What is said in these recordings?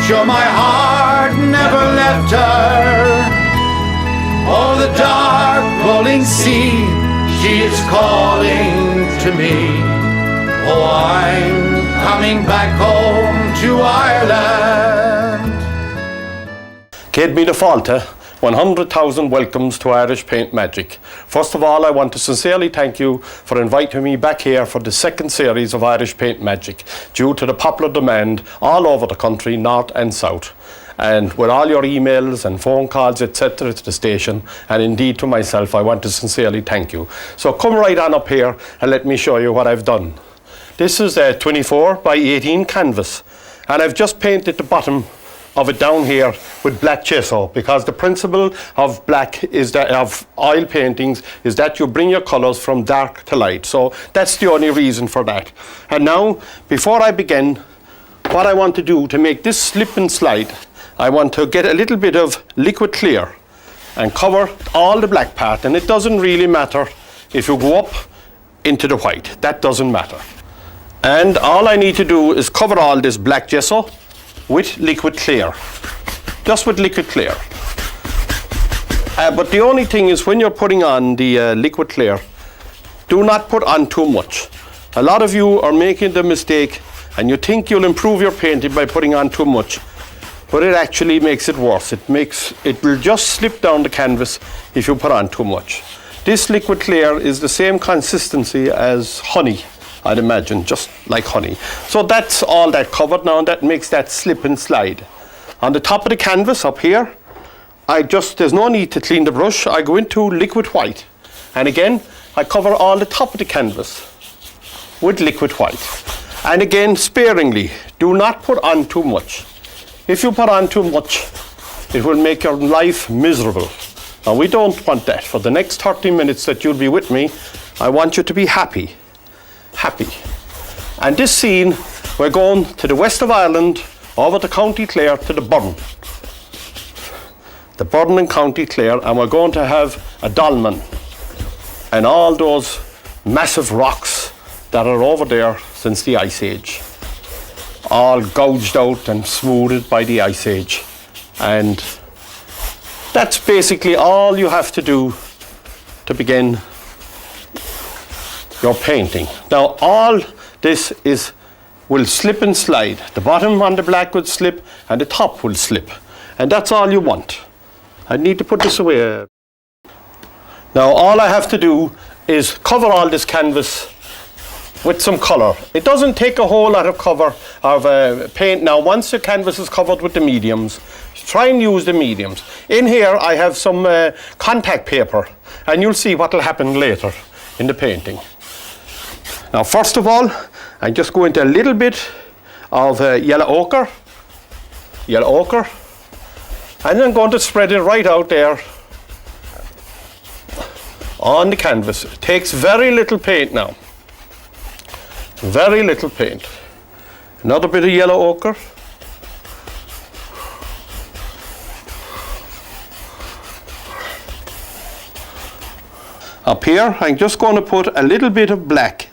Sure, my heart never left her. Oh, the dark rolling sea, she is calling to me. Oh, I'm coming back home to Ireland. Céad Míle Fáilte, 100,000 welcomes to Irish Paint Magic. First of all, I want to sincerely thank you for inviting me back here for the second series of Irish Paint Magic, due to the popular demand all over the country, north and south. And with all your emails and phone calls, etc. to the station, and indeed to myself, I want to sincerely thank you. So come right on up here and let me show you what I've done. This is a 24 by 18 canvas, and I've just painted the bottom of it down here with black gesso, because the principle of black is that of oil paintings is that you bring your colors from dark to light. So that's the only reason for that. And now, before I begin, what I want to do to make this slip and slide, I want to get a little bit of liquid clear and cover all the black part. And it doesn't really matter if you go up into the white, that doesn't matter. And all I need to do is cover all this black gesso with liquid clear, just with liquid clear. But the only thing is, when you're putting on the liquid clear, do not put on too much. A lot of you are making the mistake and you think you'll improve your painting by putting on too much, but it actually makes it worse. It will just slip down the canvas if you put on too much. This liquid clear is the same consistency as honey, I'd imagine, just like honey. So that's all that covered now, and that makes that slip and slide. On the top of the canvas up here, there's no need to clean the brush. I go into liquid white, and again I cover all the top of the canvas with liquid white. And again, sparingly, do not put on too much. If you put on too much, it will make your life miserable. Now, we don't want that. For the next 30 minutes that you'll be with me, I want you to be happy. Happy. And this scene, we're going to the west of Ireland, over to County Clare, to the Burren. The Burren in County Clare, and we're going to have a dolman and all those massive rocks that are over there since the Ice Age, all gouged out and smoothed by the Ice Age. And that's basically all you have to do to begin your painting. Now, all this will slip and slide. The bottom on the black will slip and the top will slip, and that's all you want. I need to put this away. Now, all I have to do is cover all this canvas with some colour. It doesn't take a whole lot of cover of paint. Now, once the canvas is covered with the mediums, try and use the mediums. In here I have some contact paper, and you'll see what will happen later in the painting. Now, first of all, I just go into a little bit of yellow ochre, and I'm going to spread it right out there on the canvas. It takes very little paint now, very little paint. Another bit of yellow ochre. Up here, I'm just going to put a little bit of black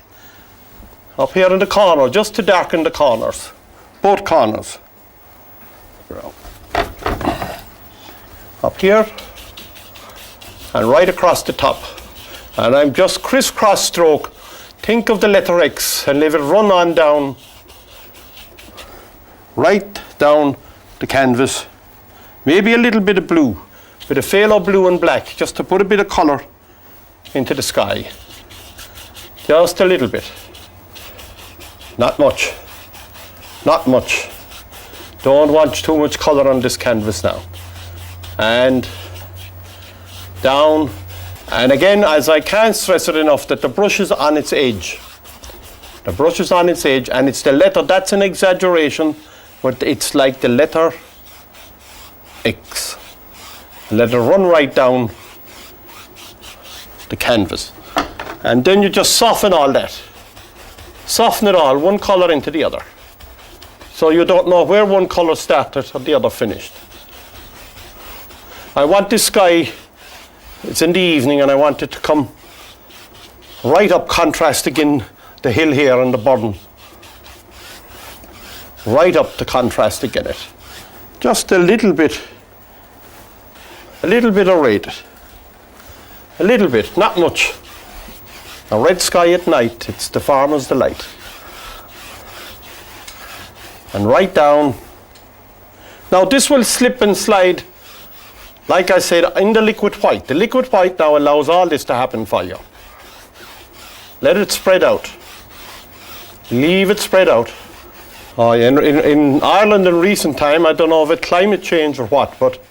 up here in the corner, just to darken the corners, both corners. Up here and right across the top. And I'm just crisscross stroke. Think of the letter X and let it run on down, right down the canvas. Maybe a little bit of blue, bit of phthalo blue and black, just to put a bit of colour into the sky. Just a little bit. Not much. Not much. Don't want too much colour on this canvas now. And down. And again, as I can't stress it enough, that the brush is on its edge. The brush is on its edge, and it's the letter, that's an exaggeration, but it's like the letter X. Let it run right down the canvas. And then you just soften all that. Soften it all, one colour into the other. So you don't know where one colour started or the other finished. I want this sky, it's in the evening, and I want it to come right up, contrasting the hill here and the Burren. Right up to contrast again it. Just a little bit of red. A little bit, not much. A red sky at night, it's the farmer's delight. And right down. Now this will slip and slide, like I said, in the liquid white. The liquid white now allows all this to happen for you. Let it spread out. Leave it spread out. Oh, yeah, in Ireland in recent time, I don't know if it's climate change or what, but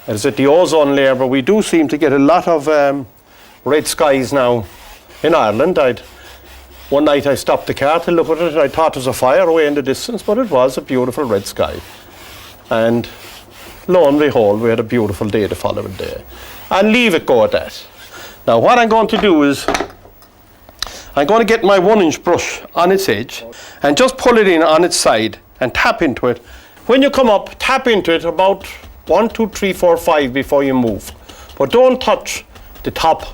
is it the ozone layer, but we do seem to get a lot of red skies now in Ireland. One night I stopped the car to look at it and I thought there was a fire away in the distance, but it was a beautiful red sky. And lo and behold, we had a beautiful day the following day. And leave it go at that. Now what I'm going to do is, I'm going to get my 1-inch brush on its edge and just pull it in on its side and tap into it. When you come up, tap into it about 1, 2, 3, 4, 5 before you move. But don't touch the top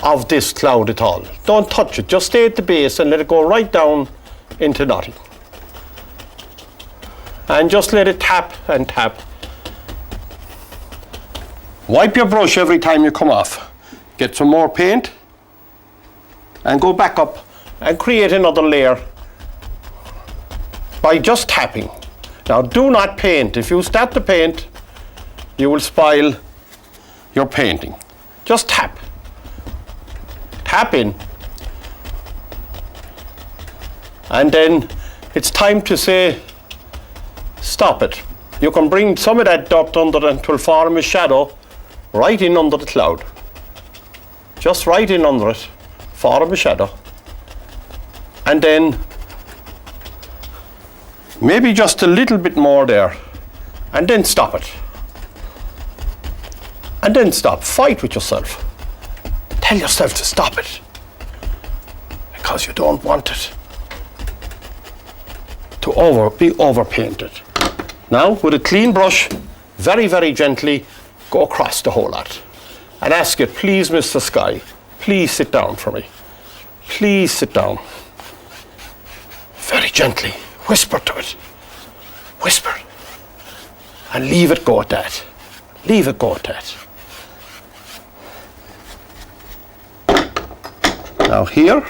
of this cloud at all. Don't touch it. Just stay at the base and let it go right down into nothing. And just let it tap and tap. Wipe your brush every time you come off. Get some more paint and go back up and create another layer by just tapping. Now do not paint. If you start to paint, you will spoil your painting. Just tap. Tap in. And then it's time to say, stop it. You can bring some of that dirt under and it will form a shadow right in under the cloud. Just right in under it. Form a shadow. And then maybe just a little bit more there. And then stop it. And then stop. Fight with yourself. Tell yourself to stop it. Because you don't want it to be overpainted. Now, with a clean brush, very, very gently, go across the whole lot. And ask it, please, Mr. Sky, please sit down for me. Please sit down. Very gently. Whisper to it. Whisper. And leave it go at that. Leave it go at that. Now here,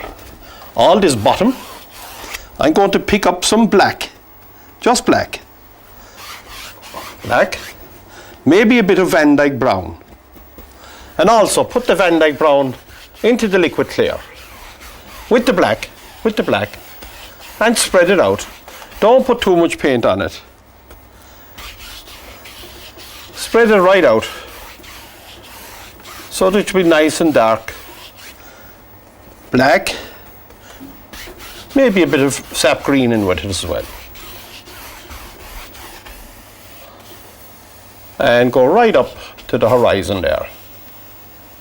all this bottom, I'm going to pick up some black. Just black. Black. Maybe a bit of Van Dyke brown. And also put the Van Dyke brown into the liquid clear. With the black, and spread it out. Don't put too much paint on it. Spread it right out so that it will be nice and dark. Black, maybe a bit of sap green in with it as well. And go right up to the horizon there.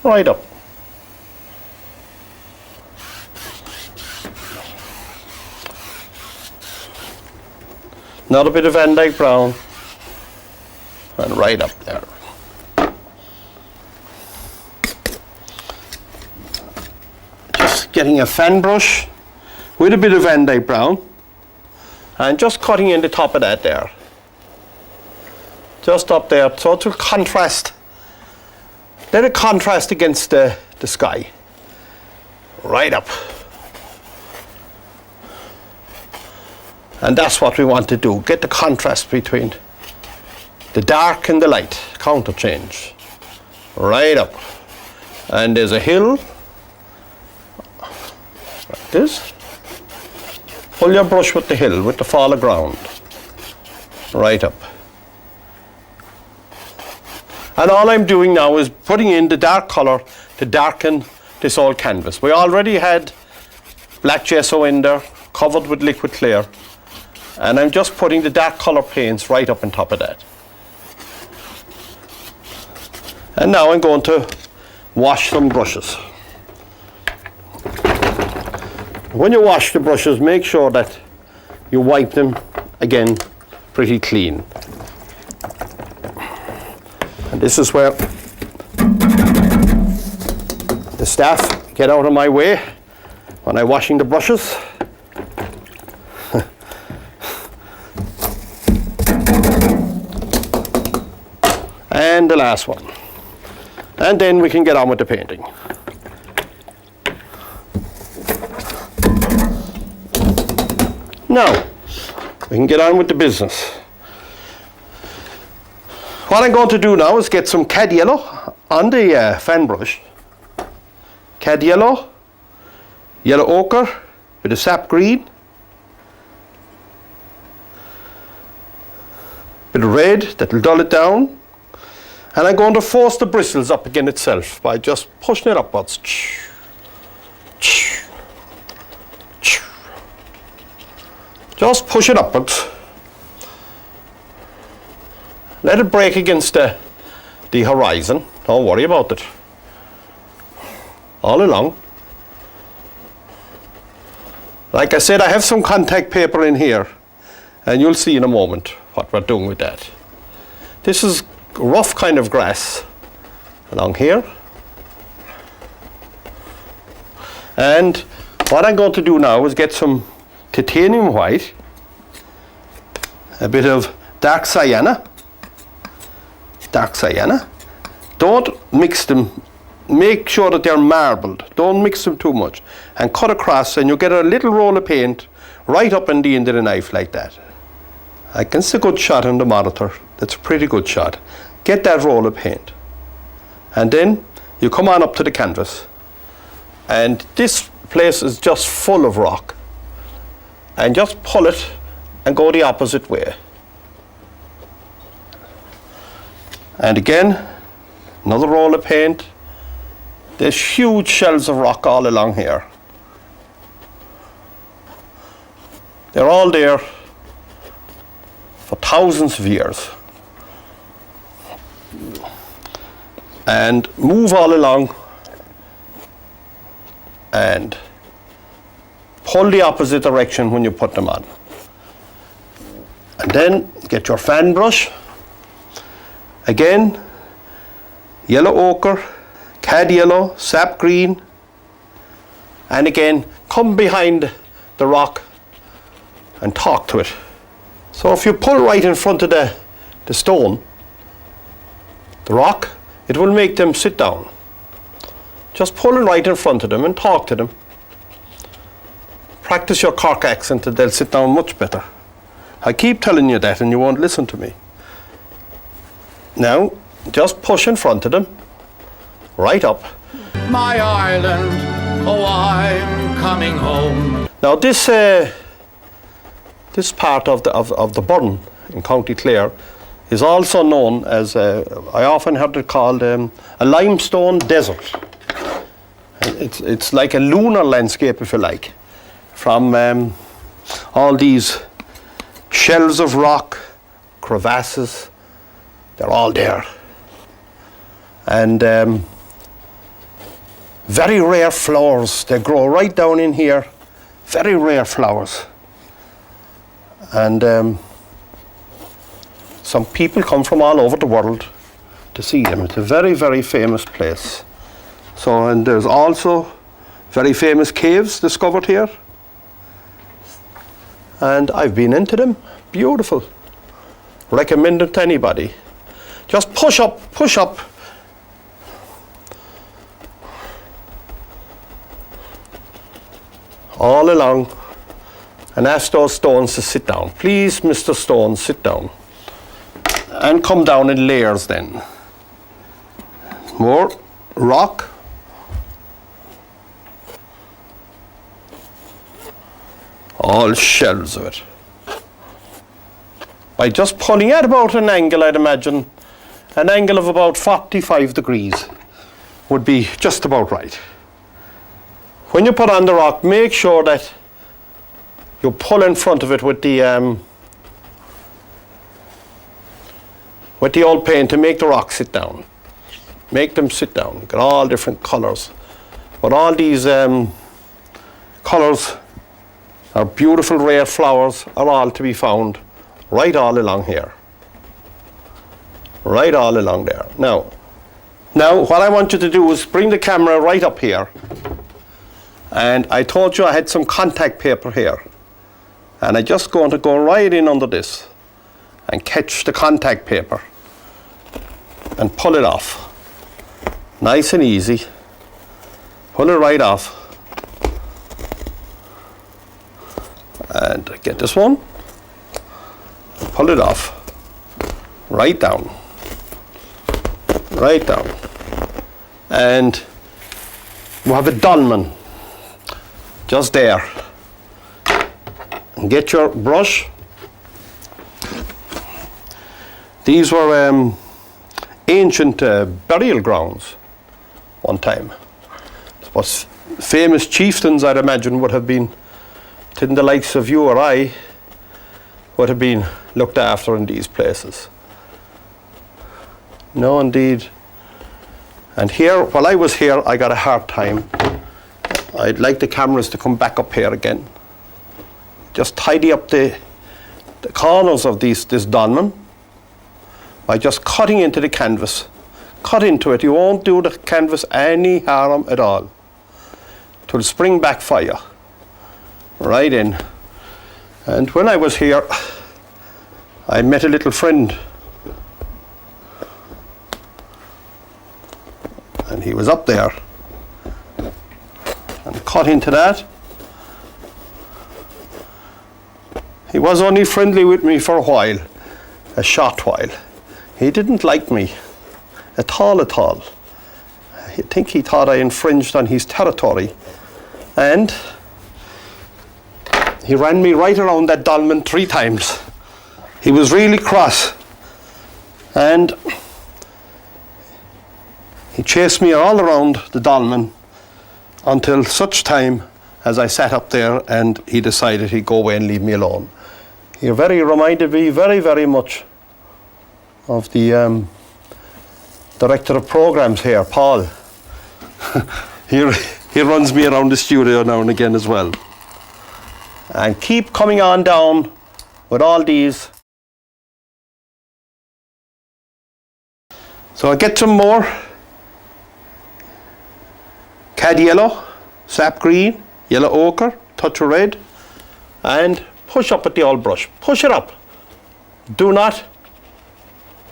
Right up. Another bit of Van Dyke brown, and right up there. Just getting a fan brush with a bit of Van Dyke brown, and just cutting in the top of that there. Just up there, so it will contrast. Let it contrast against the sky. Right up. And that's what we want to do, get the contrast between the dark and the light, counter change. Right up. And there's a hill, like this. Pull your brush with the hill, with the fall of ground. Right up. And all I'm doing now is putting in the dark colour to darken this old canvas. We already had black gesso in there, covered with liquid clear. And I'm just putting the dark colour paints right up on top of that. And now I'm going to wash some brushes. When you wash the brushes, make sure that you wipe them again pretty clean. And this is where the staff get out of my way when I'm washing the brushes. And the last one. And then we can get on with the painting. Now, we can get on with the business. What I'm going to do now is get some cad yellow on the fan brush. Cad yellow, yellow ochre with a sap green, bit of red that'll dull it down, and I'm going to force the bristles up against itself by just pushing it upwards. Just push it upwards. Let it break against the horizon. Don't worry about it. All along. Like I said, I have some contact paper in here, and you'll see in a moment what we're doing with that. This is rough kind of grass along here. And what I'm going to do now is get some titanium white, a bit of dark sienna. Don't mix them. Make sure that they're marbled. Don't mix them too much. And cut across, and you get a little roll of paint right up in the end of the knife like that. I can see a good shot on the monitor. That's a pretty good shot. Get that roll of paint. And then you come on up to the canvas. And this place is just full of rock. And just pull it and go the opposite way. And again, another roll of paint. There's huge shelves of rock all along here. They're all there for thousands of years. And move all along and pull the opposite direction when you put them on. And then get your fan brush. Again, yellow ochre, cad yellow, sap green, and again, come behind the rock and talk to it. So if you pull right in front of the stone, the rock, it will make them sit down. Just pull it right in front of them and talk to them. Practice your Cork accent and they'll sit down much better. I keep telling you that and you won't listen to me. Now, just push in front of them, right up. My Ireland, oh, I'm coming home. Now this part of the burn in County Clare is also known as, I often heard it called a limestone desert. It's like a lunar landscape, if you like, from all these shelves of rock, crevasses. They're all there. And very rare flowers. They grow right down in here. Very rare flowers. And some people come from all over the world to see them. It's a very, very famous place. So, and there's also very famous caves discovered here. And I've been into them. Beautiful. Recommend it to anybody. Just push up, push up. All along. And ask those stones to sit down. Please, Mr. Stone, sit down. And come down in layers then. More rock. All shells of it. By just pulling at about an angle, I'd imagine, an angle of about 45 degrees would be just about right. When you put on the rock, make sure that you pull in front of it with the old paint to make the rock sit down. Make them sit down. You've got all different colours. But all these colours are beautiful rare flowers are all to be found right all along here. Right all along there. Now what I want you to do is bring the camera right up here. And I told you I had some contact paper here. And I'm just going to go right in under this and catch the contact paper. and pull it off. Nice and easy. Pull it right off. And get this one. Pull it off. Right down. Right down. And we have a dolman just there. And get your brush. These were ancient burial grounds one time. But famous chieftains, I'd imagine, would have been, didn't the likes of you or I, would have been looked after in these places. No, indeed. And here, while I was here, I got a hard time. I'd like the cameras to come back up here again. Just tidy up the corners of this dolman by just cutting into the canvas. Cut into it. You won't do the canvas any harm at all. It will spring back fire. Right in. And when I was here, I met a little friend. And he was up there. And cut into that. He was only friendly with me for a while. A short while. He didn't like me at all. I think he thought I infringed on his territory. And he ran me right around that dolman 3 times. He was really cross. And he chased me all around the dolman until such time as I sat up there and he decided he'd go away and leave me alone. He reminded me very, very much of the director of programs here, Paul. He runs me around the studio now and again as well. And keep coming on down with all these. So I'll get some more cad yellow, sap green, yellow ochre, touch of red, and push up with the old brush. Push it up. Do not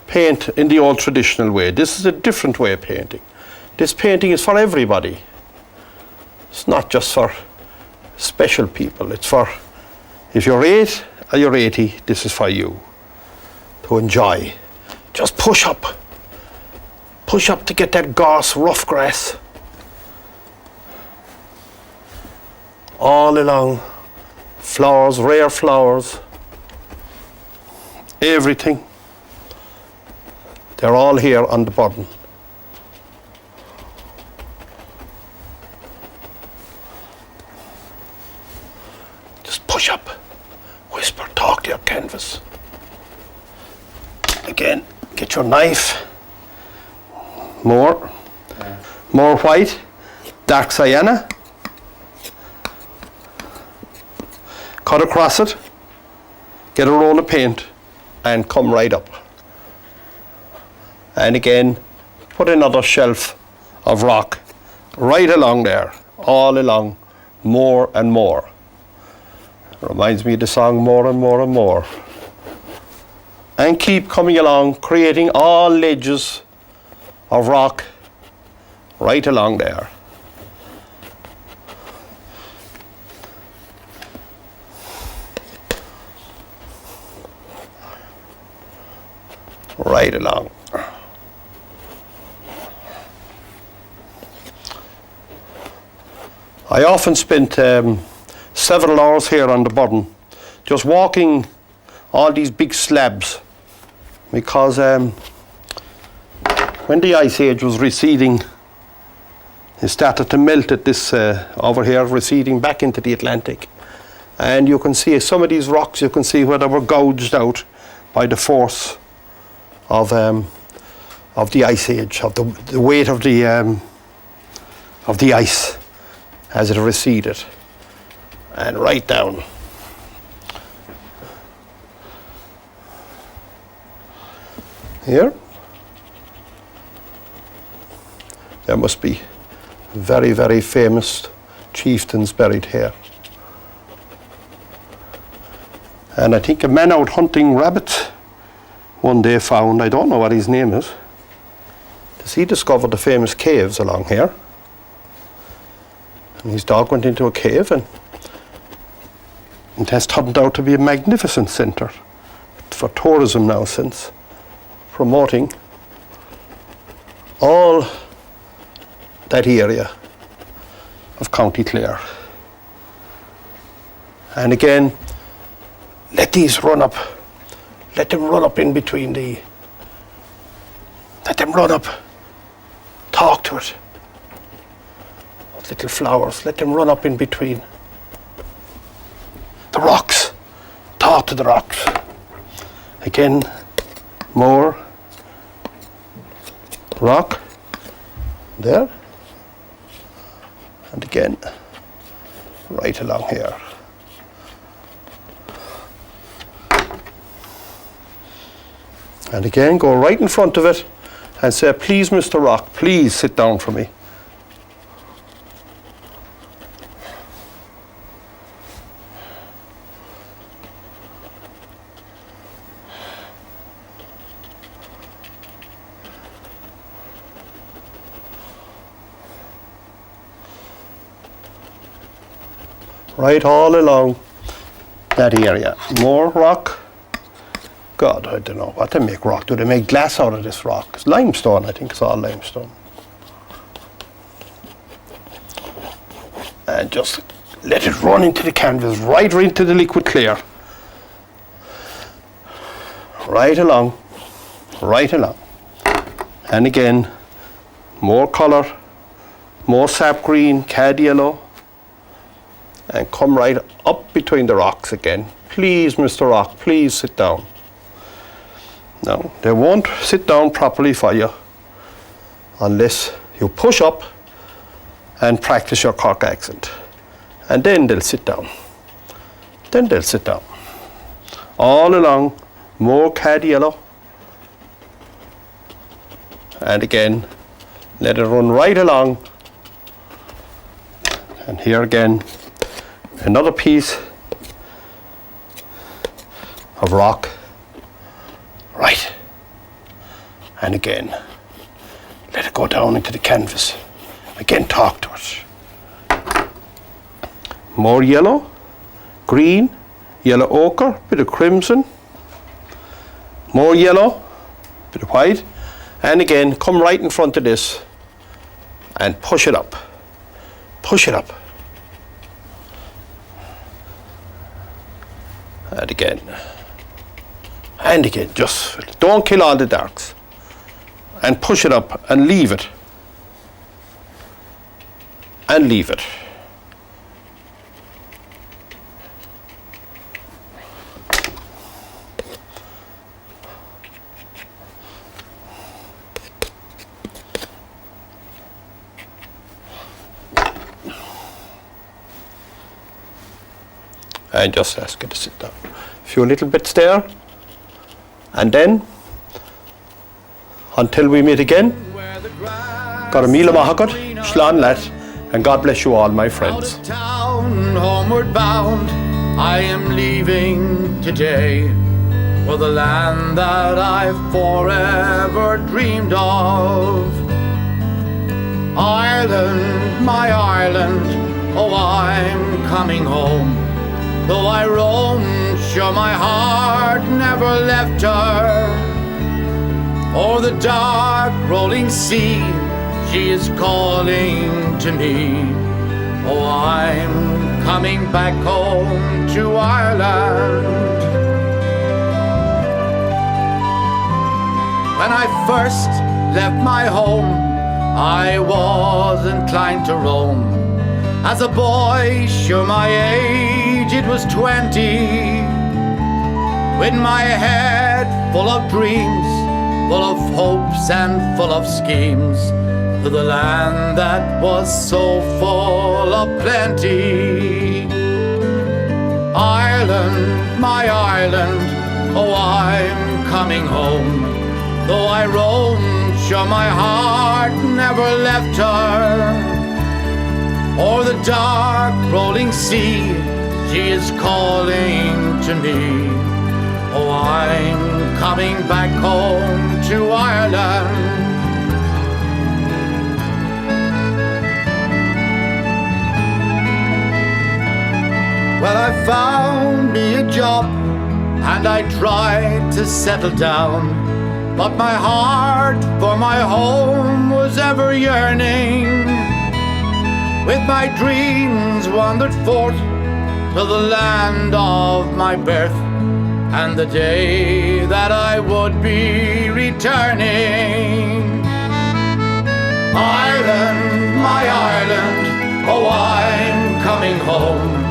paint in the old traditional way. This is a different way of painting. This painting is for everybody. It's not just for special people. It's for, if you're 8 or you're 80, this is for you to enjoy. Just push up. Push up to get that gorse, rough grass. All along. Flowers, rare flowers. Everything. They're all here on the bottom. Just push up. Whisper, talk to your canvas. Again, get your knife. More white, dark sienna. Cut across it. Get a roll of paint and come right up. And again, put another shelf of rock right along there, all along, more and more. Reminds me of the song More and More and More. And keep coming along, creating all ledges of rock right along there. Right along. I often spent several hours here on the bottom just walking all these big slabs because when the ice age was receding, it started to melt at this over here, receding back into the Atlantic. And you can see some of these rocks, you can see where they were gouged out by the force of the ice age, of the weight of the ice as it receded. And right down. Here. There must be very, very famous chieftains buried here. And I think a man out hunting rabbits one day found, I don't know what his name is, He discovered the famous caves along here. And his dog went into a cave, and it has turned out to be a magnificent centre for tourism now, since promoting all that area of County Clare. And again, let these run up. Let them run up in between let them run up. Talk to it. Those little flowers, let them run up in between. The rocks. Talk to the rocks. Again, more rock. There. And again, right along here. And again, go right in front of it and say, please, Mr. Rock, please sit down for me. Right all along that area. More rock. God, I don't know what they make rock. Do they make glass out of this rock? It's limestone, I think it's all limestone. And just let it run into the canvas, right into the liquid clear. Right along, right along. And again, more colour, more sap green, cad yellow. And come right up between the rocks again. Please, Mr. Rock, please sit down. No, they won't sit down properly for you unless you push up and practice your Cork accent. And then they'll sit down. Then they'll sit down. All along, more cad yellow. And again, let it run right along. And here again, another piece of rock. Right. And again, let it go down into the canvas. Again, talk to it. More yellow, green, yellow ochre, bit of crimson. More yellow, bit of white. And again, come right in front of this and push it up. Push it up. And again. And again, just don't kill all the darks. And push it up and leave it. And leave it. And just ask it to sit down. A few little bits there. And then, until we meet again, got a mila mahagat, shlan lat, and God bless you all, my friends. Out of town, homeward bound, I am leaving today for the land that I've forever dreamed of. Ireland, my Ireland, oh, I'm coming home. Though I roam, sure my heart never left her. O'er the dark rolling sea, she is calling to me. Oh, I'm coming back home to Ireland. When I first left my home, I was inclined to roam. As a boy, sure my age, it was 20, with my head full of dreams, full of hopes and full of schemes, for the land that was so full of plenty. Ireland, my Ireland, oh, I'm coming home. Though I roam, sure my heart never left her. O'er the dark rolling sea, she is calling to me. Oh, I'm coming back home to Ireland. found me a job and I tried to settle down, but my heart for my home was ever yearning. With my dreams wandered forth to the land of my birth, and the day that I would be returning. Ireland, my Ireland, oh, I'm coming home.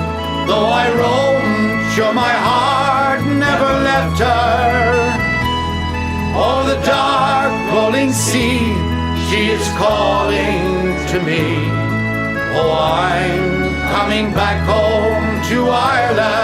Though I roamed, sure my heart never left her. Oh, the dark rolling sea, she is calling to me. Oh, I'm coming back home to Ireland.